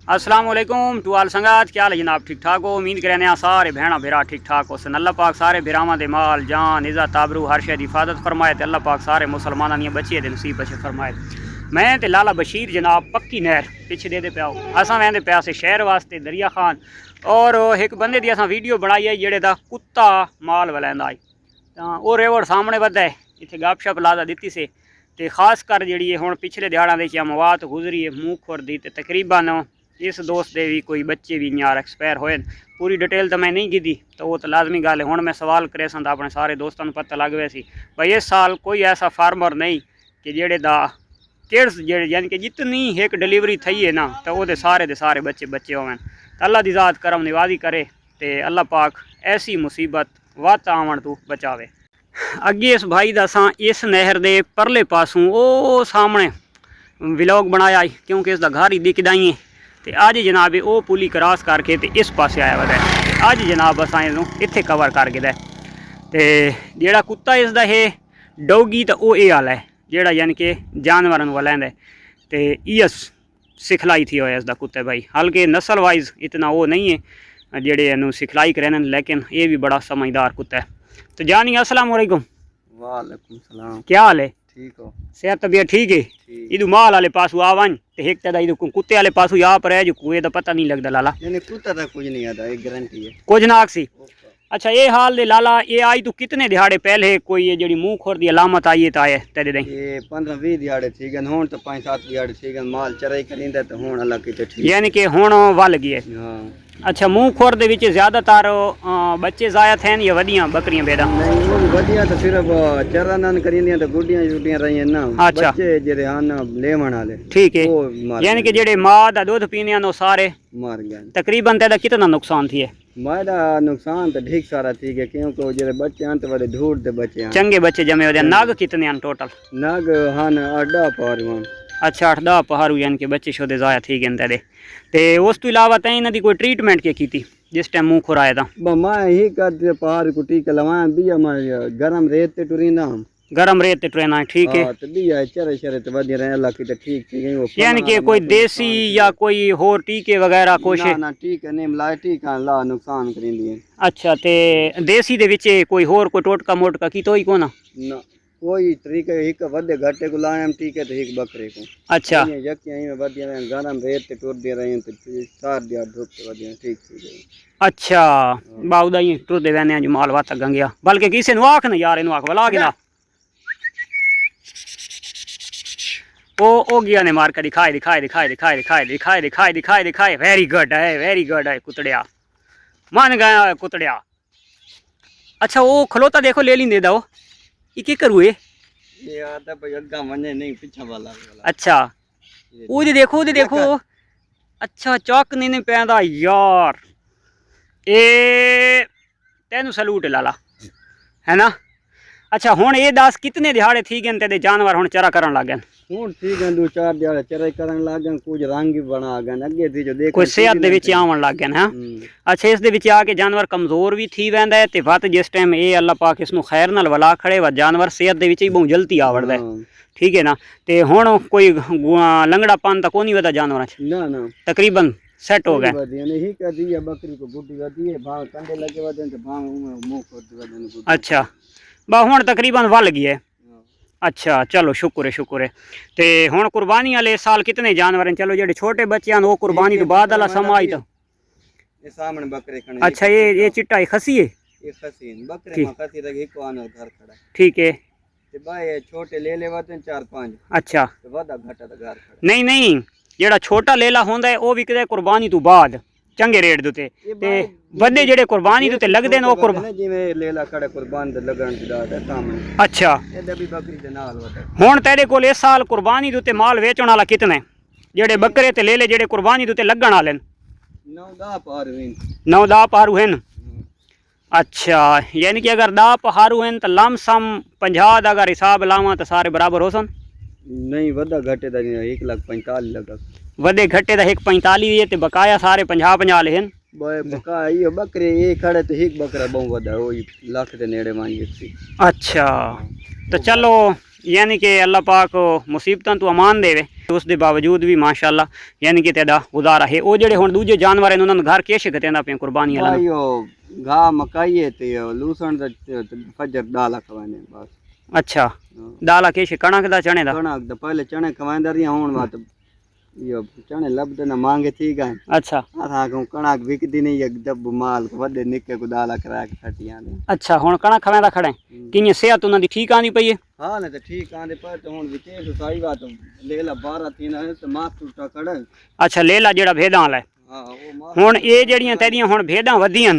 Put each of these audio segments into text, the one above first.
अस्सलाम वालेकुम टू आल संगत, क्या हाल है जनाब? ठीक ठाक हो? उम्मीद करें हैं सारे भैन भरा ठीक ठाक हो। अल्लाह पाक सारे भरावां दे माल जान इज़्ज़त आबरू हर शे दी हिफाजत फरमाए ते अल्लाह पाक सारे मुसलमानां दी बच्चियां दे नसीब बचे फरमाए। मैं ते लाला बशीर जनाब पक्की नहर पिछे दे पे आओ असां वेंदे पे से शहर वास्ते दरिया खान और एक बंदे दी असां वीडियो बनाई है जेड़े दा कुत्ता माल वलैंदा है तां ओह रेवड़ सामने वधा है इत्थे गपशप लादा दित्ती से ते खास कर जिहड़ी हुण पिछले दिहाड़ां दे मवात गुजरी है मूंखुर दी ते तकरीबन इस दोस्त दे भी कोई बच्चे भी यार एक्सपायर होए। पूरी डिटेल तो मैं नहीं कीती तो वो तो लाजमी गल है। हुण मैं सवाल करे सन अपने सारे दोस्तों को पता लग गया सी भाई इस साल कोई ऐसा फार्मर नहीं कि जेड़े दा किड्स जेड़े यानी कि जितनी एक डिलीवरी थी है ना तो वो दे सारे बच्चे बच्चे होवन। अल्लाह दी ज़ात करम निवाजी करे तो अल्लाह पाक ऐसी मुसीबत वत आवन तो बचावे। अगे इस भाई दा असां इस नहर दे परले पासों ओ सामने व्लॉग बनाया क्योंकि इसका घर ही दिखदा ही है। तो अज जनाब वो पुली क्रॉस करके तो इस पासे आया वह अज जनाब असा इत्थे कवर कर गया। तो जेड़ा कुत्ता इसका है डोगी तो वो ये हाल है जेड़ा यानी कि जानवर वलैंदा तो इस सिखलाई थी हो इसका कुत्ते भाई। हालांकि नस्ल वाइज इतना वो नहीं है जेड़े सिखलाई करें लेकिन ये भी बड़ा समझदार कुत्ता है। तो जानी अस्सलाम वालेकुम। वालेकुम सलाम। क्या हाल है? ठीक हो? सेहत तबीयत ठीक है? इदू माल वाले पासू आ वन ते एक तदा इदू कुत्ते वाले पासू या पर है जो कुएं दा पता नहीं लगदा लाला। नहीं कुत्ता दा कुछ नहीं आता, एक गारंटी है कुछ ना आखसी। अच्छा ये हाल दे लाला ये आई तू कितने दिहाड़े पहले कोई ये जेड़ी मुंह खोर दी अलामत आई है ताए तेरे दे? ये 15-20 दिहाड़े थी गन हुन तो 5-7 दिहाड़े थी गन माल चराई करिंदा तो हुन अल्लाह की ठीक यानी कि हुन वल गई है। हां अच्छा मुंह खोर दे विच ज्यादातर बच्चे जाया थे या वडियां बकरियां बेदा? नहीं वो वडियां तो सिर्फ चरानन करिंदियां तो गुड्डियां जुड्डियां रही ना। अच्छा बच्चे जेरे हन लेवन वाले ठीक है यानी कि जेड़े मां दा दूध पीने वो सारे मर गए। तकरीबन तेदा कितना नुकसान थी है? मादा नुकसान तो ठीक सारा थी गया क्योंकि वो जेरे बच्चे हैं तो बड़े धूड़ दे बच्चे हैं चंगे बच्चे जमे होदे। नाग कितने हैं टोटल? नाग हन 8 पार। अच्छा 8-10 पहाड़ू यानी कि बच्चे शोदे ज़ाया थी गए तेरे ते उस तो इलावा तैं इन्हां दी कोई ट्रीटमेंट क्या की जिस टाइम मुंह खुराया था? मैं ही कर पहाड़ को टीका लवाया बिया मैं गरम रेत ते टुरी ना गरम रेत ते ट्रेना ठीक है तो बिया चरे चरे तो वधिया रहे अल्लाह की तो ठीक थी गई वो यानी कि कोई देसी या कोई होर टीके वगैरह कुछ? ना टीके नहीं मलाई टीका ला नुकसान करिंदी है। अच्छा ते देसी दे विच कोई होर कोई टोटका मोटका की तो ही कोना ना कोई तरीके एक वधे घटे को लायम टीके तो एक बकरे को। अच्छा यकियां में वधिया रहे गरम रेत ते टुर दे रहे तो 4 दिया धूप ते वधिया ठीक थी गई। अच्छा बाउदा ही टुर दे वने जो माल वाता गंगया बल्कि किसी नु आख ना यार इनु आख वला के ना ओ गया ने मार के दिखाए वेरी गुड है कुतड़िया मान गया कुतड़िया। अच्छा वो खलोता देखो ले ली दे दो ये क्या करूँ ये आता भाई अग्गा मने नहीं पीछा वाला। अच्छा उधर देखो अच्छा चौक नहीं पैदा यार ए तेन सलूट लाला है ना। अच्छा हुण ये दस कितने दिहाड़े थी गए तेरे जानवर हुण चरा करन लग गए? हुण थी गए 2-4 दिहाड़े चराई करन लग गए कुछ रंग भी बना गए अगे थी जो देख कोई सेहत दे विच आवन लग गए हां। अच्छा इस दे विच आके जानवर कमजोर भी थी वैंदा है ते वत जिस टाइम ये अल्लाह पाक इसनु खैर नाल वला खड़े व जानवर सेहत दे विच ही बहुत जल्दी आवड़दा है ठीक है ना। ते हुण कोई लंगड़ापन तो कोनी वदा जानवर ना ना तकरीबन सेट हो गए। नहीं कर दी है बकरी को गुड्डी वदी है भाव कंडे लगे वदन तो भाव मुंह को वदन। अच्छा बा हुण तकरीबन वल गई है। अच्छा चलो शुक्र है ते हुण कुर्बानी वाले साल कितने जानवर हैं? चलो जेडे छोटे बच्चे हैं वो कुर्बानी तो बाद वाला समा आई तो ये सामने बकरे खड़े। अच्छा ये चिट्टा खसी है ये खसी बकरे में खसी रख एक आने घर खड़ा ठीक है ते भाई छोटे ले ले वदन 4-5। अच्छा तो वदा घटा तो घर खड़ा नहीं जेड़ा छोटा लेला होंदा है वो विकदा कुर्बानी तो बाद चंगे रेट दे ते वड्डे जेडे कुर्बानी ते लगदे ने वो कुर्बानी जिवें लेला खड़े कुर्बान ते लगन दा सामने। अच्छा एदा भी बकरी दे नाल वदा हुण तेरे कोल इस साल कुर्बानी ते माल वेचण वाला कितने जेडे बकरे ते लेले जेडे कुर्बानी ते लगण वाले? 9-10 पार हैं। 9-10 पारू हैं। अच्छा यानी कि अगर 10 पहाड़ू हैं तो लमसम 50 का अगर हिसाब लावा तो सारे बराबर हो सन? नहीं वदा घटे दा 1,45,000 लगा वधे घटे दा 1,45 ते बकाया सारे 50-50 ले हैं। बका ये बकरे ये खड़े तो एक बकरा बहु वदा वो लाख दे नेड़े मांगी थी। अच्छा तो चलो यानी कि अल्लाह पाक मुसीबतां तो अमान देवे उस दे बावजूद भी माशाअल्लाह यानी कि तेदा गुजारा है। वो जेडे हुण दूजे जानवर हैं उन्होंने घर केश कतेंदा पे कुर्बानी वाला भाई ओ घा मकाई है ते लूसण दा फजर दाला खवाने बस। अच्छा दाला केश कणक दा चने दा कणक दा पहले चने खवांदा रही हुण बात यो चने लबदे ना मांगे थी गए। अच्छा असा को कणक विकदी नहीं एक दब माल वडे निके को दाला करा के फटियां ने। अच्छा हुण कणक खवेंदा खड़े किने सेहत उन्हां दी ठीक आंदी पई है? हां ने तो ठीक आंदे पर तो हुण विचे तो सही बात लेला 12 3 है तो मां टूटा खड़े। अच्छा लेला जेड़ा भेदां वाला है हां वो मां हुण ए जेड़ियां तेरियां हुण भेदां वधियां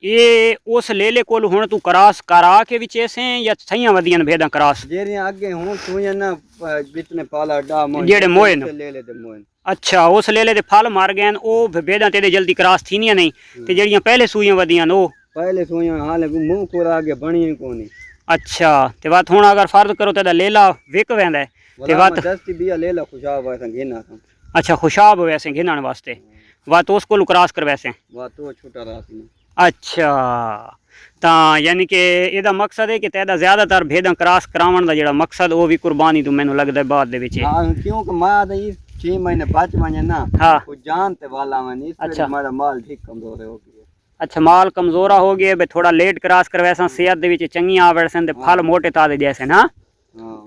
ये उस लेले कोल हुण तू करास करा के विचेसे या सहियां वधियां भेदां करास जेरियां आगे हुण सुया ना जितने पाला डा मोय जेड़े मोय न ले ले ते मोय। अच्छा उस लेले दे फल मार गए ओ भेदां तेरे जल्दी करास थीनियां नहीं ते जेड़ियां पहले सूइयां वधियां ओ पहले सुया हाल मुंह कोरा आगे बणी कोनी। अच्छा ते बात हुण अगर फर्ज करो तेदा लेला विक वेंदा है ते बात 10 बिया लेला खुशाब वैसा घेना था। अच्छा खुशाब वैसे घेनण वास्ते बात उस कोल क्रॉस कर वैसे वा तो छुटा रासी। अच्छा ਤਾਂ ਯਾਨੀ ਕਿ ਇਹਦਾ ਮਕਸਦ ਹੈ ਕਿ ਤੇਦਾ ਜ਼ਿਆਦਾਤਰ ਭੇਦਾਂ ਕ੍ਰਾਸ ਕਰਾਉਣ ਦਾ ਜਿਹੜਾ ਮਕਸਦ ਉਹ ਵੀ ਕੁਰਬਾਨੀ ਤੋਂ ਮੈਨੂੰ ਲੱਗਦਾ ਬਾਅਦ ਦੇ ਵਿੱਚ ਹਾਂ ਕਿਉਂਕਿ ਮੈਂ ਤਾਂ ਇਹ 6 ਮਹੀਨੇ ਬਚ ਵਣੇ ਨਾ ਉਹ ਜਾਨ ਤੇ ਵਾਲਾ ਮੈਂ ਇਸ ਤੇ ਮੇਰਾ ਮਾਲ ਠੀਕ ਕਮਜ਼ੋਰ ਹੋ ਗਿਆ। ਅੱਛਾ ਮਾਲ ਕਮਜ਼ੋਰਾ ਹੋ ਗਿਆ ਬੇ ਥੋੜਾ ਲੇਟ ਕ੍ਰਾਸ ਕਰਵੈਸਾਂ ਸਿਹਤ ਦੇ ਵਿੱਚ ਚੰਗੀਆਂ ਆਵੜਸਨ ਤੇ ਫਲ ਮੋਟੇ ਤਾਦੇ ਜੈਸੇ ਨਾ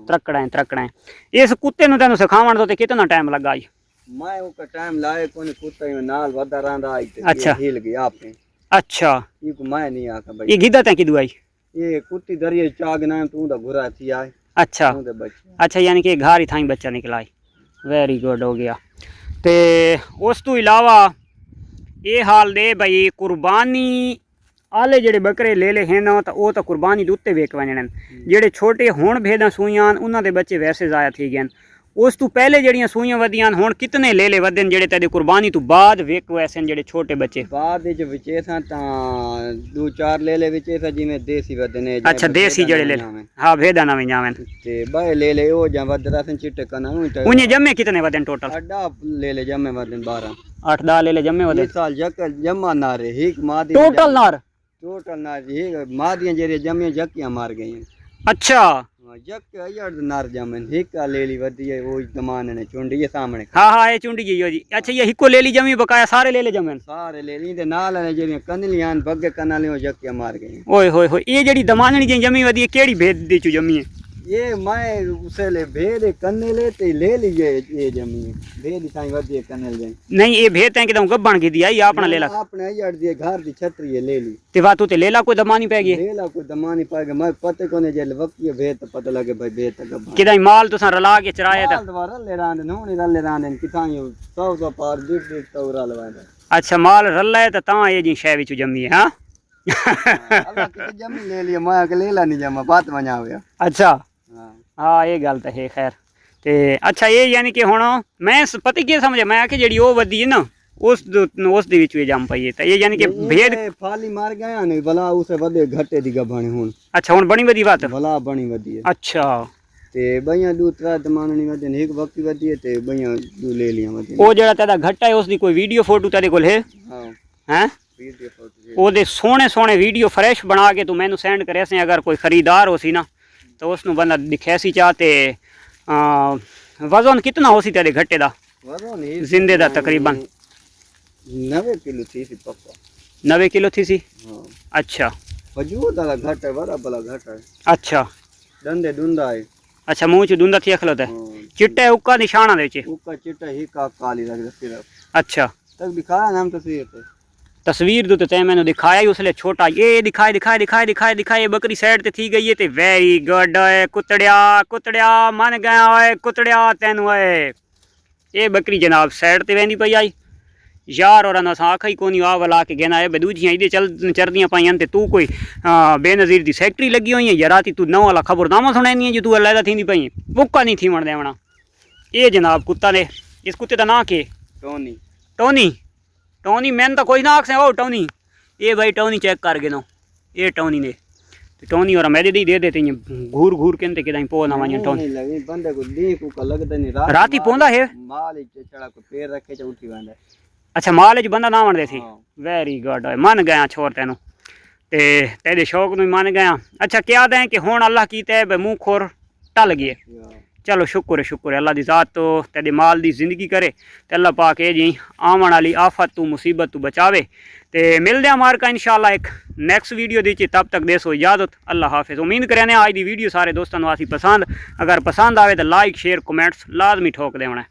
ਤਰਕੜਾ ਇਸ ਕੁੱਤੇ ਨੂੰ ਤੈਨੂੰ ਸਿਖਾਉਣ ਤੋਂ ਤੇ ਕਿੰਨਾ ਟਾਈਮ ਲੱਗਾ ਜੀ? मैं उसका टाइम लाए कोने कुत्ता ही नाल वदा रंदा आई ते अच्छा हिल गया आपने। अच्छा ये को मैं नहीं आका भाई ये गिद्दा ते किदू आई? ये कुत्ती दरिया चाग ना तू दा घुरा थी आए। अच्छा अच्छा यानी कि घर ही थाई बच्चा निकला आई वेरी गुड हो गया। ते उस तो इलावा ये हाल दे भाई कुर्बानी आले जेड़े बकरे ले ले हैं ना तो वो तो कुर्बानी दे उत्ते वेक वजने जेड़े छोटे हुण भेदां सूइयां उन्हां दे बच्चे वैसे जाया थी गए उस तो पहले जड़ियां सूइयां वधियां हुण कितने ले ले वधन जेड़े तेरी कुर्बानी तो बाद वेक वैसे जेड़े छोटे बच्चे बाद विच विचे था ता 2-4 ले ले विचे था जिवें देसी वधने। अच्छा देसी जेड़े ले हां भेदा ना जावें ते बाय ले ले ओ जा वधरा सन चिट्टे कना उन्हें जम्मे कितने वधन टोटल? अड्डा ले ले जम्मे वधन 12 8-10 ले ले जम्मे वधन इस साल जक जम्मा ना रे एक मादी टोटल नार एक मादियां जेरे जम्मे जक्कियां मार गई। अच्छा जक यार नार जामन एक ले ली वदी है वो दमान ने चुंडी ये सामने। हां हां ये चुंडी जी जी। अच्छा ये हिको ले ली जमी बकाया सारे ले ले जमन सारे ले ली ते नाल ने जेरी कनलियां बग्गे कनालियों जक्कियां मार गई। ओए होए होए ये जेडी दमाननी जी जमी वदी केड़ी भेद दी चु जमी है? ये मैं उसे ले भेद कन्ने ले ते ले ली ये जमी भेद ताई वदी कन्ने ले नहीं ये भेद है कि गब्बन की दिया या अपना लेला अपने यार दिए घर दी छतरी है ले ली ते बात ते लेला कोई दमानी पै गई लेला कोई दमानी पै गई मैं पते कोने जे वक्की भेद तो पता लगे भाई भेद त गब्बन किदा माल तुसा रला के चराया था दोबारा ले रांद नोनी रले रांद किथां 100 पार 1.5 तो रलवांदा। अच्छा माल रला है ता ये जी शय विच जमी है। हां अल्लाह की जमी ले लिया मैं के लेला नहीं जमा बात मना होया। अच्छा हाँ ये गल तो है खैर ते अच्छा ये यानी कि हुण मैं पता की समझ मैं कि जेड़ी ओ वधी है ना उस दे विच वे जम पई है ते ये यानी कि भेद फाली मार गया ने भला उसे वधे घटे दी गबाणी हुण। अच्छा हुण बणी वधी बात भला बणी वधी है। अच्छा ते बइया दू त्रा दमाननी वधे एक वक्ती वधी है ते बइया दू ले लिया वधे ओ जेड़ा तेदा घटा है उसदी कोई वीडियो फोटो तेरे कोल है? हां हैं वीडियो फोटो ओदे सोहणे सोहणे वीडियो फ्रेश बना के तू मैनू सेंड करे से अगर कोई खरीदार हो सी ना तो उसनु बंदा दिखे सी चाहते वजन कितना हो सी तेरे घट्टे दा? वजन जिंदे दा तकरीबन 90 किलो थी सी पक्का 90 किलो थी सी। हां अच्छा वजूद दा घट है बड़ा बड़ा घट है। अच्छा दंदे दुंदा है। अच्छा मुंह च दुंदा थी खलोता है चिट्टे उक्का निशाना दे चे उक्का चिट्टा ही का काली लग सिर्फ। अच्छा तक दिखाया नाम तस्वीर पे तस्वीर तो ते मैंने दिखाया ही उसले छोटा ये दिखाए बकरी साइड ते थी गई है ते वेरी गुड है कुतड़िया मन गया है कुतड़िया तेन है ये बकरी जनाब साइड ते वेंदी पई आई यार और अस आख ही कोनी आ वाला के गेना है दूजियां इदे चल चरदियां पाइयां ते तू कोई बेनजीर दी सेक्टरी लगी हुई है या राती तू नौ वाला खबरनामा सुनानी है जो तू अलहदा थी पई बुक्का नहीं थी मन देवना। ये जनाब कुत्ता ने इस कुत्ते का ना के टोनी टोनी टोनी मैंने तो कोई ना आख से ओ टोनी ये भाई टोनी चेक कर गे नो ये टोनी ने टोनी और मेरे दी दे देते हैं घूर घूर के ते किदाई पो ना वणन टोनी लगी बंदे को दी को का लगदा नहीं राती पोंदा है माल चढ़ा को पैर रखे च उठी वांदा। अच्छा माल ज बंदा ना वण दे थी वेरी गुड मन गया छोर तेनु ਤੇ ਤੇਰੇ ਸ਼ੌਕ ਨੂੰ ਮੰਨ ਗਿਆ। ਅੱਛਾ ਕਿਹਾ ਦੇं ਕਿ ਹੁਣ ਅੱਲਾह कीता है मूँह खोर टल गए। चलो शुक्र है, शुक्र है अल्लाह दी ज़ात तो तेरे माल दी ज़िंदगी करे ते अल्लाह पाक ये जी आवन वाली आफत तू मुसीबत तू बचावे। ते मिलते हैं हमारे का इंशाल्लाह एक नैक्सट वीडियो दी। तब तक देसो इजाज़त, अल्लाह हाफिज़। उम्मीद करें आज दी वीडियो सारे दोस्तों आसी पसंद, अगर पसंद आवे तो लाइक शेयर कमेंट्स लाजमी ठोक देना।